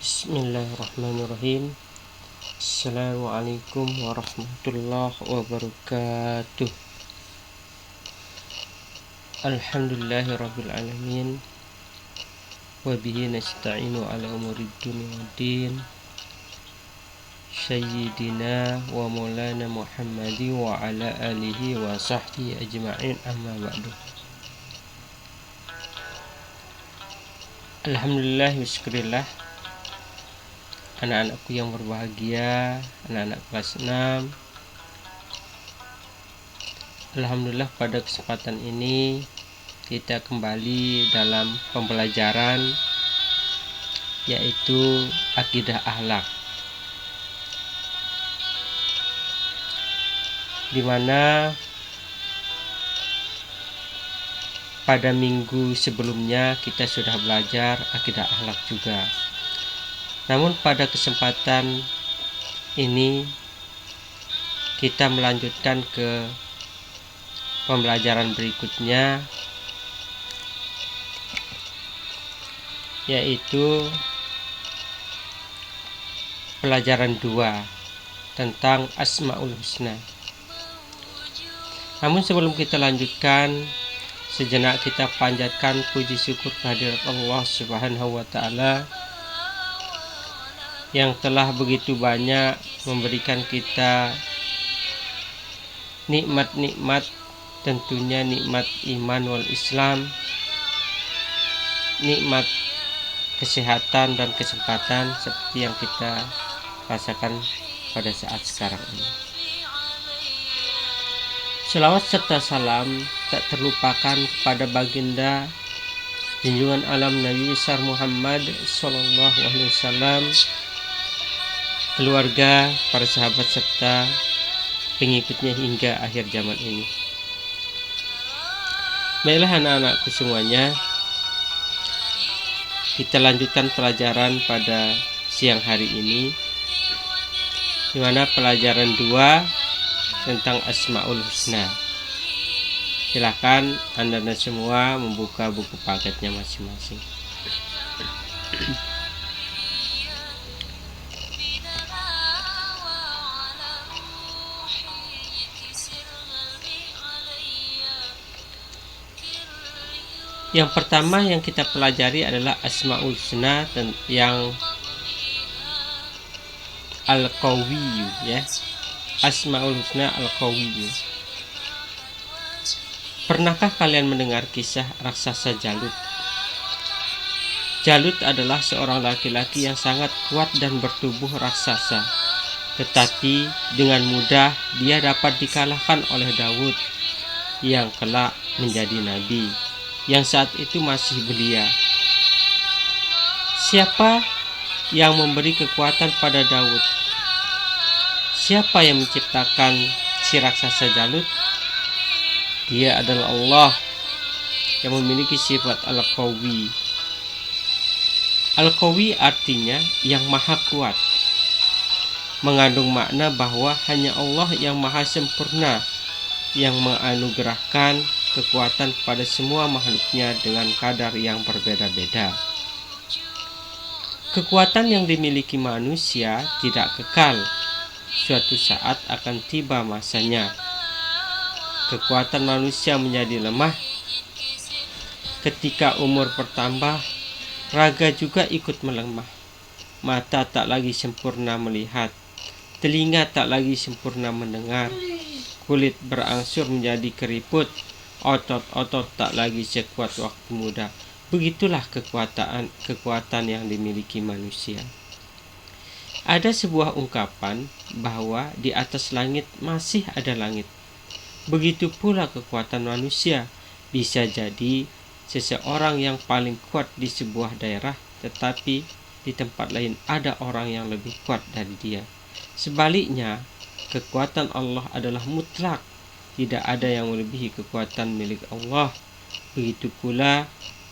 Bismillahirrahmanirrahim. Assalamualaikum warahmatullahi wabarakatuh. Alhamdulillahirabbil alamin. Wa bihi nasta'inu ala umurid dunya waddin. Sayyidina wa maulana Muhammadi wa ala alihi wa sahbihi ajma'in, amma ba'du. Alhamdulillah wa syukurillah, anak-anakku yang berbahagia, anak-anak kelas 6. Alhamdulillah, pada kesempatan ini kita kembali dalam pembelajaran yaitu akidah akhlak, di mana pada minggu sebelumnya kita sudah belajar akidah akhlak juga. Namun pada kesempatan ini kita melanjutkan ke pembelajaran berikutnya, yaitu pelajaran 2 tentang Asmaul Husna. Namun sebelum kita lanjutkan, sejenak kita panjatkan puji syukur kehadirat Allah Subhanahu wa Ta'ala yang telah begitu banyak memberikan kita nikmat-nikmat, tentunya nikmat iman wal Islam, nikmat kesehatan dan kesempatan seperti yang kita rasakan pada saat sekarang ini. Selawat serta salam tak terlupakan kepada baginda junjungan alam Nabi besar Muhammad sallallahu alaihi wasallam, keluarga, para sahabat serta pengikutnya hingga akhir zaman ini. Baiklah anak-anakku semuanya, kita lanjutkan pelajaran pada siang hari ini, di mana pelajaran 2 tentang Asmaul Husna. Silakan Anda semua membuka buku paketnya masing-masing. Yang pertama yang kita pelajari adalah Asmaul Husna yang Al-Qawiyyu, ya. Asmaul Husna Al-Qawiyyu. Pernahkah kalian mendengar kisah raksasa Jalut? Jalut adalah seorang laki-laki yang sangat kuat dan bertubuh raksasa, tetapi dengan mudah dia dapat dikalahkan oleh Daud yang kelak menjadi nabi, yang saat itu masih belia. Siapa yang memberi kekuatan pada Daud? Siapa yang menciptakan si raksasa Jalut? Dia adalah Allah yang memiliki sifat Al-Qawi. Al-Qawi artinya yang maha kuat, mengandung makna bahwa hanya Allah yang maha sempurna yang menganugerahkan kekuatan pada semua makhluknya dengan kadar yang berbeda-beda. Kekuatan yang dimiliki manusia tidak kekal, suatu saat akan tiba masanya. Kekuatan manusia menjadi lemah. Ketika umur bertambah, raga juga ikut melemah. Mata tak lagi sempurna melihat, telinga tak lagi sempurna mendengar, kulit berangsur menjadi keriput, otot-otot tak lagi sekuat waktu muda. Begitulah kekuatan yang dimiliki manusia. Ada sebuah ungkapan bahwa di atas langit masih ada langit. Begitu pula kekuatan manusia. Bisa jadi seseorang yang paling kuat di sebuah daerah, tetapi di tempat lain ada orang yang lebih kuat dari dia. Sebaliknya, kekuatan Allah adalah mutlak. Tidak ada yang melebihi kekuatan milik Allah. Begitu pula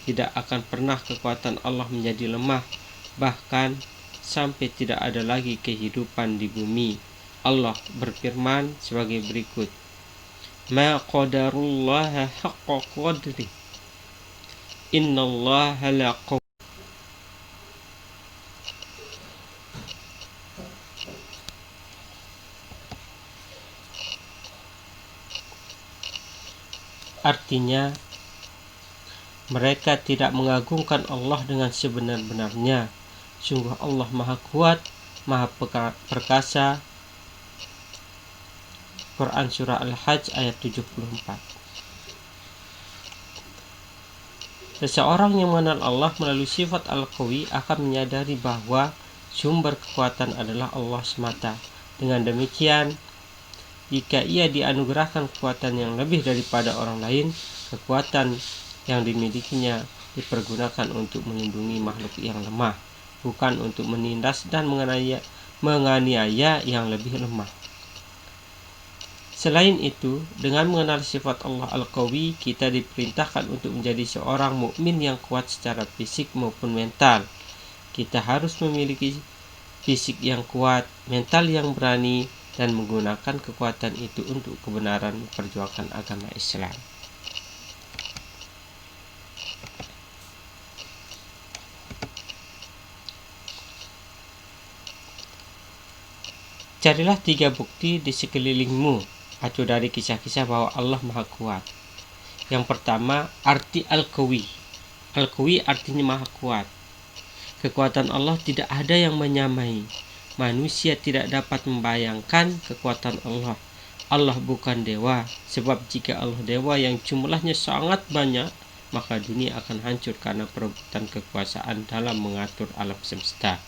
tidak akan pernah kekuatan Allah menjadi lemah, bahkan sampai tidak ada lagi kehidupan di bumi. Allah berfirman sebagai berikut: Ma qadarullaha haqqa qadri innallaha laqaw. artinya mereka tidak mengagungkan Allah dengan sebenar-benarnya. Sungguh Allah Maha Kuat, Maha Perkasa. Quran Surah Al-Hajj ayat 74. Seseorang yang mengenal Allah melalui sifat Al-Qawi akan menyadari bahwa sumber kekuatan adalah Allah semata. Dengan demikian, jika ia dianugerahkan kekuatan yang lebih daripada orang lain, kekuatan yang dimilikinya dipergunakan untuk melindungi makhluk yang lemah, bukan untuk menindas dan menganiaya yang lebih lemah. Selain itu, dengan mengenal sifat Allah Al-Qawi, kita diperintahkan untuk menjadi seorang mukmin yang kuat secara fisik maupun mental. Kita harus memiliki fisik yang kuat, mental yang berani, dan menggunakan kekuatan itu untuk kebenaran memperjuangkan agama Islam. Carilah 3 bukti di sekelilingmu atau dari kisah-kisah bahwa Allah Maha Kuat. Yang pertama, arti Al-Qawi. Al-Qawi artinya Maha Kuat. Kekuatan Allah tidak ada yang menyamai. Manusia tidak dapat membayangkan kekuatan Allah. Allah bukan dewa, sebab jika Allah dewa yang jumlahnya sangat banyak, maka dunia akan hancur karena perebutan kekuasaan dalam mengatur alam semesta.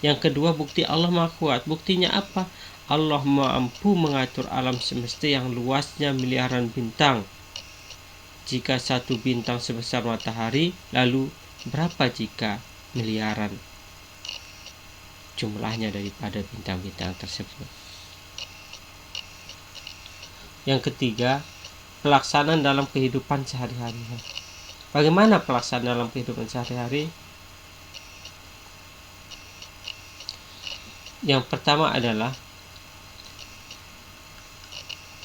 Yang kedua, bukti Allah Maha Kuat. Buktinya apa? Allah mampu mengatur alam semesta yang luasnya miliaran bintang. Jika satu bintang sebesar matahari, lalu berapa jika miliaran jumlahnya daripada bintang-bintang tersebut? Yang ketiga, pelaksanaan dalam kehidupan sehari-hari. Bagaimana pelaksanaan dalam kehidupan sehari-hari? Yang pertama adalah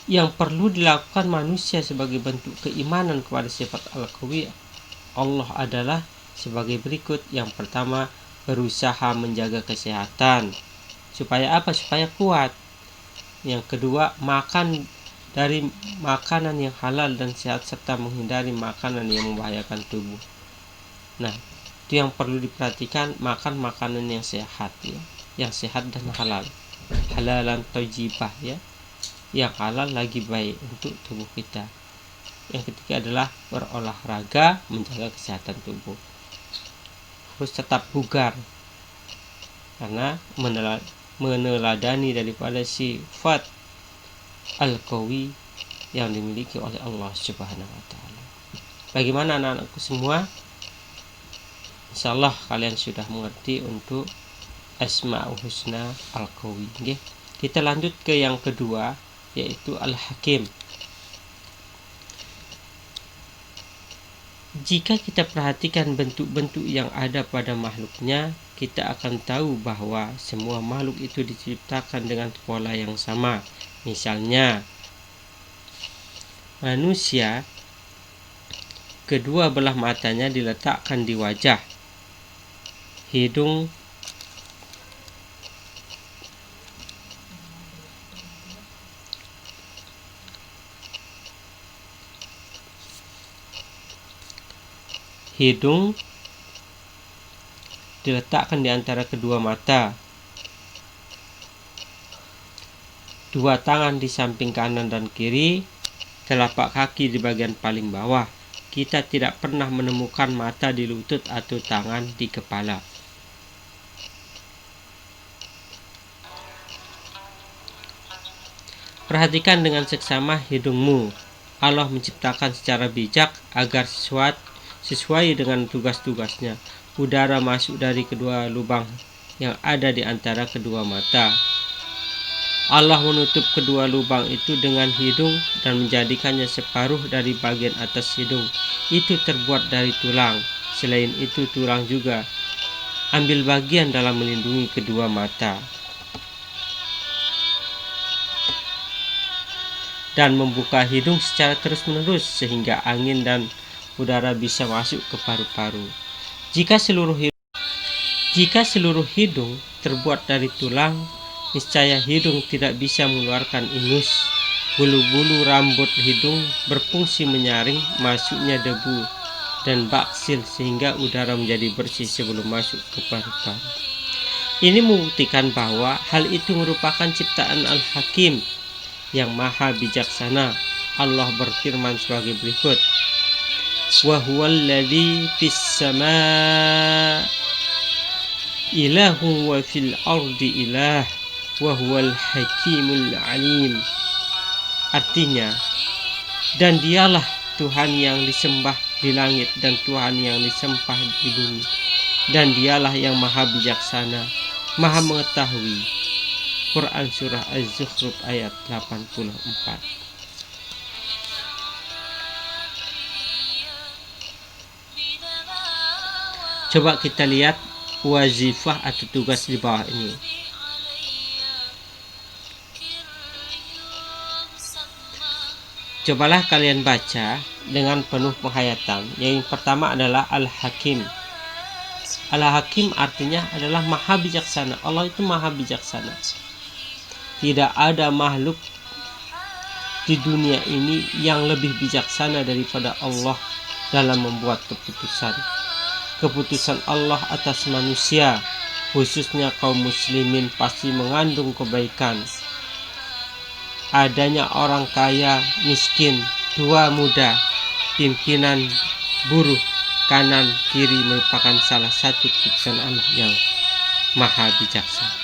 yang perlu dilakukan manusia sebagai bentuk keimanan kepada sifat Al-Qawi Allah adalah sebagai berikut. Yang pertama, berusaha menjaga kesehatan. Supaya apa? Supaya kuat. Yang kedua, makan dari makanan yang halal dan sehat serta menghindari makanan yang membahayakan tubuh. Nah, itu yang perlu diperhatikan, makan makanan yang sehat ya. Yang sehat dan halal, halalan thayyibah ya, yang halal lagi baik untuk tubuh kita. Yang ketiga adalah berolahraga, menjaga kesehatan tubuh. Harus tetap bugar karena meneladani daripada sifat Al-Qawi yang dimiliki oleh Allah Subhanahu wa taala. Bagaimana anak-anakku semua? Insyaallah kalian sudah mengerti untuk Asmaul Husna Al-Qawi. Okay? Kita lanjut ke yang kedua, yaitu Al-Hakim. Jika kita perhatikan bentuk-bentuk yang ada pada makhluknya, kita akan tahu bahwa semua makhluk itu diciptakan dengan pola yang sama. Misalnya, manusia, kedua belah matanya diletakkan di wajah, hidung diletakkan di antara kedua mata, dua tangan di samping kanan dan kiri, telapak kaki di bagian paling bawah. Kita tidak pernah menemukan mata di lutut atau tangan di kepala. Perhatikan dengan seksama hidungmu. Allah menciptakan secara bijak agar sesuai dengan tugas-tugasnya. Udara masuk dari kedua lubang yang ada di antara kedua mata. Allah menutup kedua lubang itu dengan hidung dan menjadikannya separuh dari bagian atas hidung itu terbuat dari tulang. Selain itu, tulang juga ambil bagian dalam melindungi kedua mata dan membuka hidung secara terus-menerus sehingga angin dan udara bisa masuk ke paru-paru. Jika seluruh hidung terbuat dari tulang, niscaya hidung tidak bisa mengeluarkan ingus Bulu-bulu rambut hidung berfungsi menyaring masuknya debu dan baksil sehingga udara menjadi bersih sebelum masuk ke paru-paru. Ini membuktikan bahwa hal itu merupakan ciptaan Al-Hakim yang maha bijaksana. Allah berfirman sebagai berikut, wa huwallazi fis samaa ilahu wa fil ardi ilah wa huwal hakimul alim. Artinya, dan dialah Tuhan yang disembah di langit dan Tuhan yang disembah di bumi, dan dialah yang maha bijaksana, maha mengetahui. Quran Surah Az-Zukhruf ayat 84. Coba kita lihat wazifah atau tugas di bawah ini. Cobalah kalian baca dengan penuh penghayatan. Yang pertama adalah Al-Hakim. Al-Hakim artinya adalah maha bijaksana. Allah itu maha bijaksana. Tidak ada makhluk di dunia ini yang lebih bijaksana daripada Allah dalam membuat keputusan. Keputusan Allah atas manusia, khususnya kaum muslimin, pasti mengandung kebaikan. Adanya orang kaya, miskin, tua, muda, pimpinan, buruh, kanan, kiri merupakan salah satu keputusan Allah yang maha bijaksana.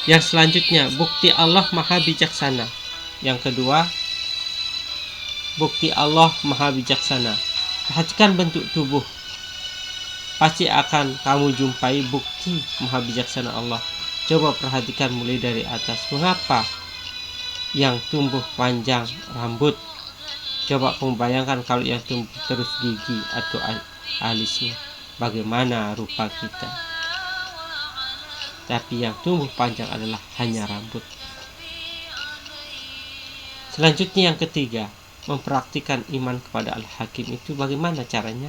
Yang selanjutnya, bukti Allah maha bijaksana. Yang kedua, bukti Allah maha bijaksana. Perhatikan bentuk tubuh. Pasti akan kamu jumpai bukti maha bijaksana Allah. Coba perhatikan mulai dari atas. Mengapa yang tumbuh panjang rambut? Coba kamu bayangkan kalau yang tumbuh terus gigi atau alisnya. Bagaimana rupa kita? Tapi yang tumbuh panjang adalah hanya rambut. Selanjutnya yang ketiga, mempraktikkan iman kepada Al-Hakim itu bagaimana caranya?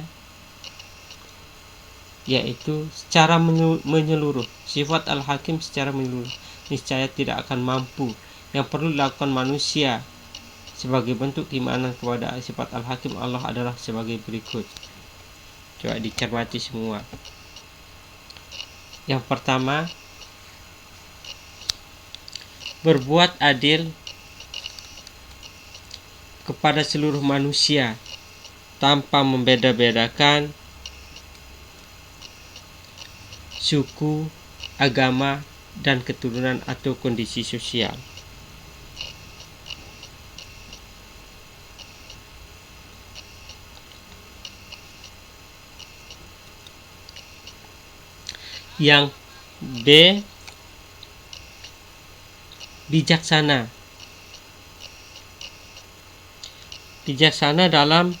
Yaitu secara menyeluruh. Sifat Al-Hakim secara menyeluruh niscaya tidak akan mampu. Yang perlu dilakukan manusia sebagai bentuk keimanan kepada sifat Al-Hakim Allah adalah sebagai berikut. Coba dicermati semua. Yang pertama, berbuat adil kepada seluruh manusia tanpa membeda-bedakan suku, agama, dan keturunan atau kondisi sosial. Yang B, bijaksana. Bijaksana dalam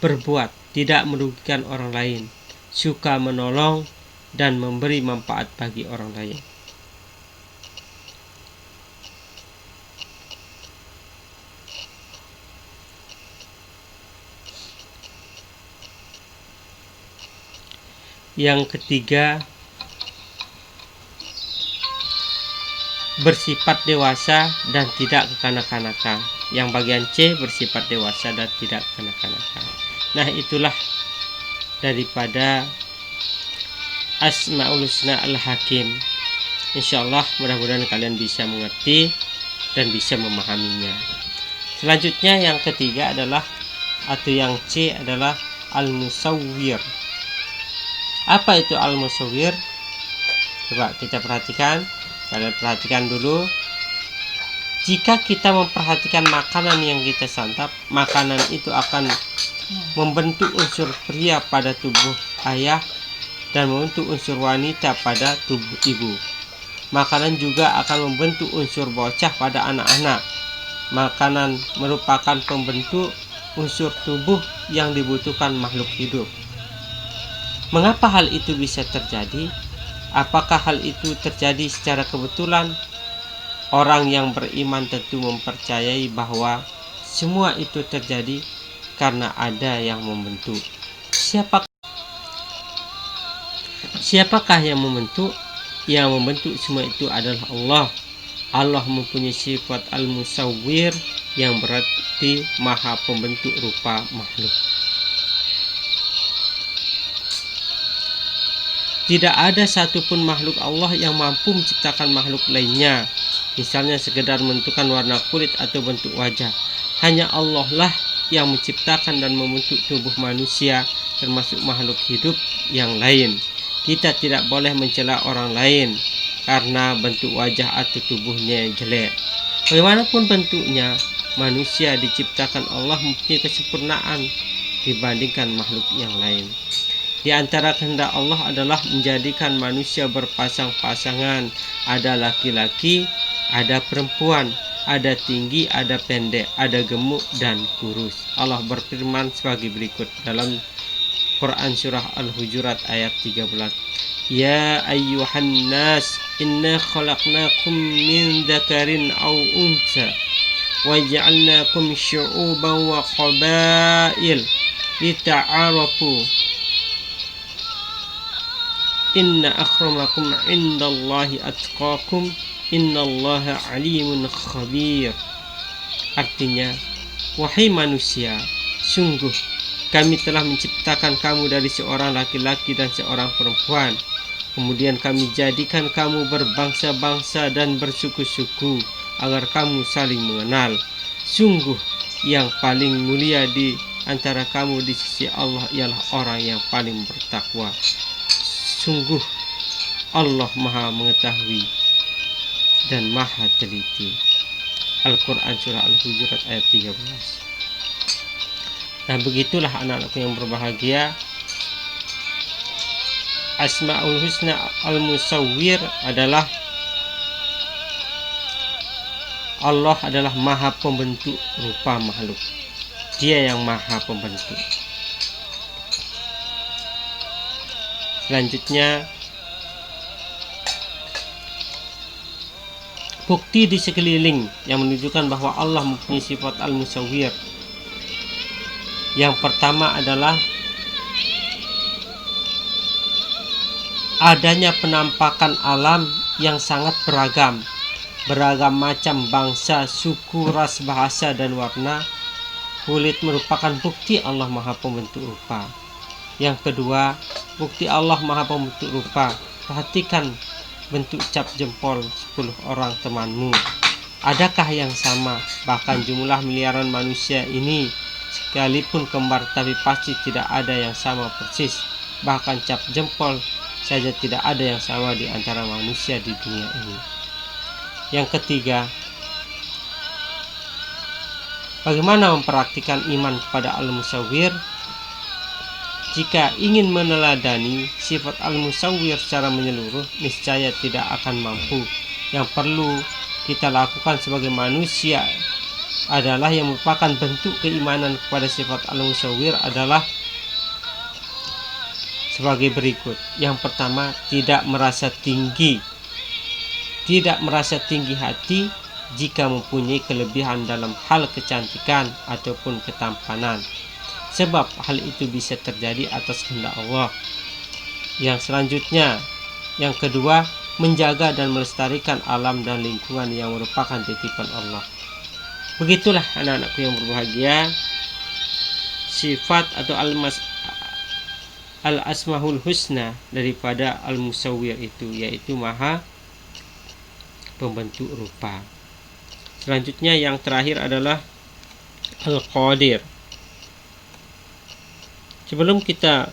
berbuat, tidak merugikan orang lain, suka menolong dan memberi manfaat bagi orang lain. Yang ketiga, bersifat dewasa dan tidak kekanak-kanakan. Yang bagian C, bersifat dewasa dan tidak kekanak-kanakan. Nah, itulah daripada Asmaul Husna Al-Hakim. Insyaallah mudah-mudahan kalian bisa mengerti dan bisa memahaminya. Selanjutnya yang ketiga adalah, atau yang C adalah Al-Musawwir. Apa itu Al-Musawwir? Coba kita perhatikan. Kalian perhatikan dulu. Jika kita memperhatikan makanan yang kita santap, makanan itu akan membentuk unsur pria pada tubuh ayah dan membentuk unsur wanita pada tubuh ibu. Makanan juga akan membentuk unsur bocah pada anak-anak. Makanan merupakan pembentuk unsur tubuh yang dibutuhkan makhluk hidup. Mengapa hal itu bisa terjadi? Apakah hal itu terjadi secara kebetulan? Orang yang beriman tentu mempercayai bahwa semua itu terjadi karena ada yang membentuk. Siapakah yang membentuk? Yang membentuk semua itu adalah Allah. Allah mempunyai sifat al-musawwir yang berarti maha pembentuk rupa makhluk. Tidak ada satupun makhluk Allah yang mampu menciptakan makhluk lainnya, misalnya sekedar menentukan warna kulit atau bentuk wajah. Hanya Allah lah yang menciptakan dan membentuk tubuh manusia, termasuk makhluk hidup yang lain. Kita tidak boleh mencela orang lain karena bentuk wajah atau tubuhnya yang jelek. Bagaimanapun bentuknya, manusia diciptakan Allah mempunyai kesempurnaan dibandingkan makhluk yang lain. Di antara kehendak Allah adalah menjadikan manusia berpasang-pasangan. Ada laki-laki, ada perempuan, ada tinggi, ada pendek, ada gemuk dan kurus. Allah berfirman sebagai berikut dalam Quran surah Al-Hujurat ayat 13. Ya ayyuhan nas, inna khalaqnakum min dzakarin aw untha wa ja'alnakum syu'uban wa qabail lita'arafu inna akramakum indallahi atqakum innallaha alimun khabir. Artinya, wahai manusia, sungguh kami telah menciptakan kamu dari seorang laki-laki dan seorang perempuan. Kemudian kami jadikan kamu berbangsa-bangsa dan bersuku-suku agar kamu saling mengenal. Sungguh yang paling mulia di antara kamu di sisi Allah ialah orang yang paling bertakwa. Sungguh Allah Maha Mengetahui dan Maha Teliti. Al-Quran surah Al-Hujurat ayat 13. Nah, begitulah anak-anakku yang berbahagia, Asmaul Husna Al-Musawwir adalah Allah adalah Maha Pembentuk rupa makhluk. Dia yang Maha Pembentuk. Selanjutnya, bukti di sekeliling yang menunjukkan bahwa Allah mempunyai sifat al-musawwir. Yang pertama adalah adanya penampakan alam yang sangat beragam macam bangsa, suku, ras, bahasa, dan warna. Kulit merupakan bukti Allah Maha Pembentuk rupa. Yang kedua, bukti Allah Maha Pembentuk rupa. Perhatikan bentuk cap jempol 10 orang temanmu. Adakah yang sama? Bahkan jumlah miliaran manusia ini sekalipun kembar, tapi pasti tidak ada yang sama persis. Bahkan cap jempol saja tidak ada yang sama di antara manusia di dunia ini. Yang ketiga, bagaimana mempraktikkan iman kepada al-musawwir? Jika ingin meneladani sifat al-musawwir secara menyeluruh, niscaya tidak akan mampu. Yang perlu kita lakukan sebagai manusia adalah yang merupakan bentuk keimanan kepada sifat al-musawwir adalah sebagai berikut. Yang pertama, tidak merasa tinggi hati jika mempunyai kelebihan dalam hal kecantikan ataupun ketampanan, sebab hal itu bisa terjadi atas kehendak Allah. Yang selanjutnya, yang kedua, menjaga dan melestarikan alam dan lingkungan yang merupakan titipan Allah. Begitulah anak-anakku yang berbahagia, sifat atau al-asmaul husna daripada al-musawwir itu, yaitu Maha Pembentuk rupa. Selanjutnya yang terakhir adalah al-qadir. Sebelum kita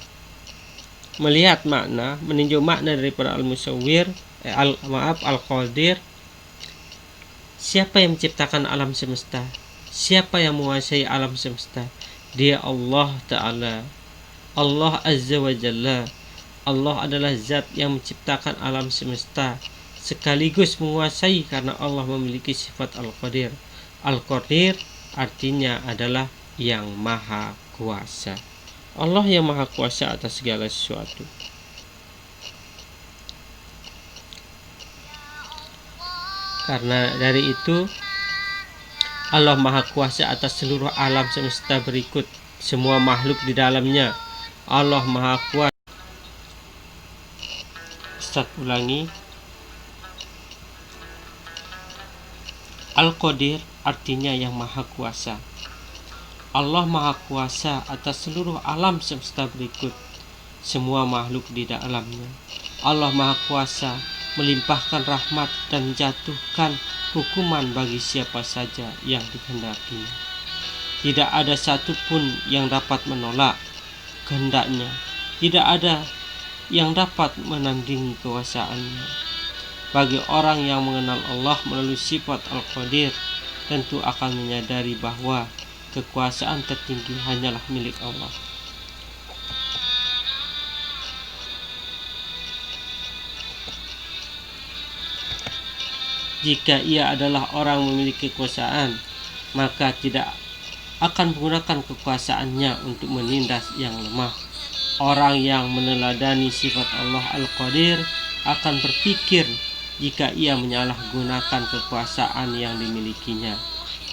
melihat makna, meninjau makna daripada al-musawwir, al-qadir, siapa yang menciptakan alam semesta? Siapa yang menguasai alam semesta? Dia Allah Ta'ala, Allah Azza wa Jalla. Allah adalah zat yang menciptakan alam semesta sekaligus menguasai, karena Allah memiliki sifat al-qadir. Al-qadir artinya adalah yang maha kuasa. Allah yang maha kuasa atas segala sesuatu. Karena dari itu, Allah maha kuasa atas seluruh alam semesta berikut semua makhluk di dalamnya. Allah maha kuasa. Ustaz ulangi. Al-Qadir artinya yang maha kuasa. Allah maha kuasa atas seluruh alam semesta berikut, semua makhluk di dalamnya. Allah maha kuasa melimpahkan rahmat dan menjatuhkan hukuman bagi siapa saja yang dikehendakinya. Tidak ada satupun yang dapat menolak kehendaknya. Tidak ada yang dapat menandingi kekuasaannya. Bagi orang yang mengenal Allah melalui sifat Al-Qadir, tentu akan menyadari bahwa kekuasaan tertinggi hanyalah milik Allah. Jika ia adalah orang memiliki kekuasaan, maka tidak akan menggunakan kekuasaannya untuk menindas yang lemah. Orang yang meneladani sifat Allah Al-Qadir akan berpikir jika ia menyalahgunakan kekuasaan yang dimilikinya.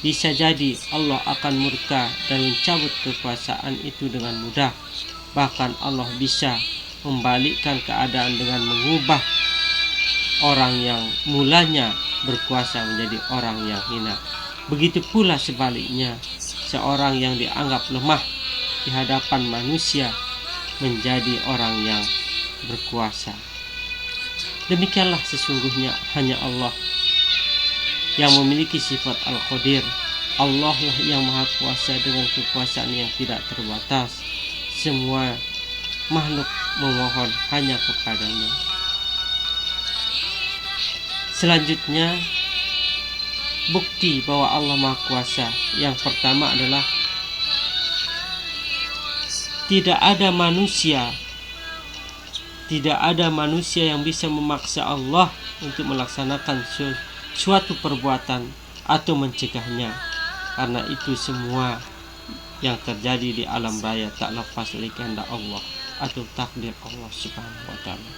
Bisa jadi Allah akan murka dan mencabut kekuasaan itu dengan mudah. Bahkan Allah bisa membalikkan keadaan dengan mengubah orang yang mulanya berkuasa menjadi orang yang hina. Begitu pula sebaliknya, seorang yang dianggap lemah di hadapan manusia menjadi orang yang berkuasa. Demikianlah sesungguhnya hanya Allah yang memiliki sifat Al-Qadir. Allah lah yang maha kuasa dengan kekuasaan yang tidak terbatas. Semua makhluk memohon hanya kepadanya. Selanjutnya, bukti bahwa Allah maha kuasa. Yang pertama adalah tidak ada manusia yang bisa memaksa Allah untuk melaksanakan suatu perbuatan atau mencegahnya, karena itu semua yang terjadi di alam raya tak lepas dari kehendak Allah atau takdir Allah Subhanahu wa ta'ala.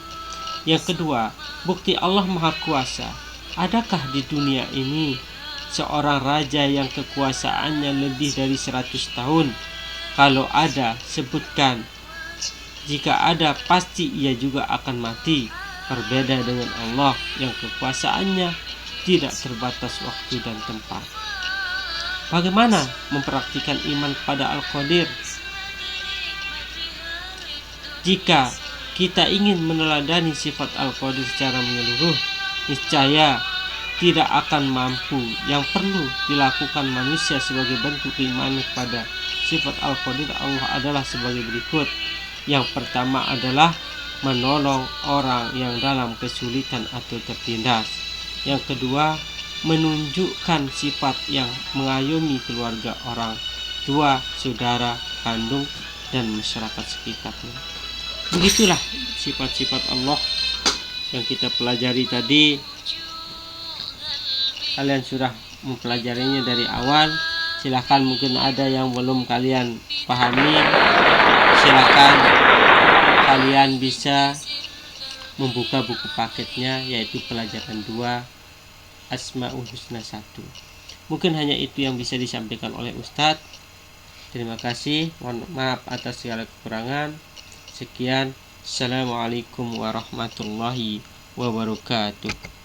Yang kedua, bukti Allah maha kuasa. Adakah di dunia ini seorang raja yang kekuasaannya lebih dari 100 tahun? Kalau ada, sebutkan. Jika ada, pasti ia juga akan mati. Berbeda dengan Allah yang kekuasaannya tidak terbatas waktu dan tempat. Bagaimana mempraktikkan iman pada Al-Qadir? Jika kita ingin meneladani sifat Al-Qadir secara menyeluruh, niscaya tidak akan mampu. Yang perlu dilakukan manusia sebagai bentuk keimanan pada sifat Al-Qadir Allah adalah sebagai berikut. Yang pertama adalah menolong orang yang dalam kesulitan atau tertindas. Yang kedua, menunjukkan sifat yang mengayomi keluarga orang tua, saudara, kandung, dan masyarakat sekitarnya. Begitulah sifat-sifat Allah yang kita pelajari tadi. Kalian sudah mempelajarinya dari awal. Silakan, mungkin ada yang belum kalian pahami. Silakan kalian bisa membuka buku paketnya, yaitu pelajaran 2 Asmaul Husna 1. Mungkin hanya itu yang bisa disampaikan oleh Ustadz. Terima kasih, mohon maaf atas segala kekurangan. Sekian, Assalamualaikum warahmatullahi wabarakatuh.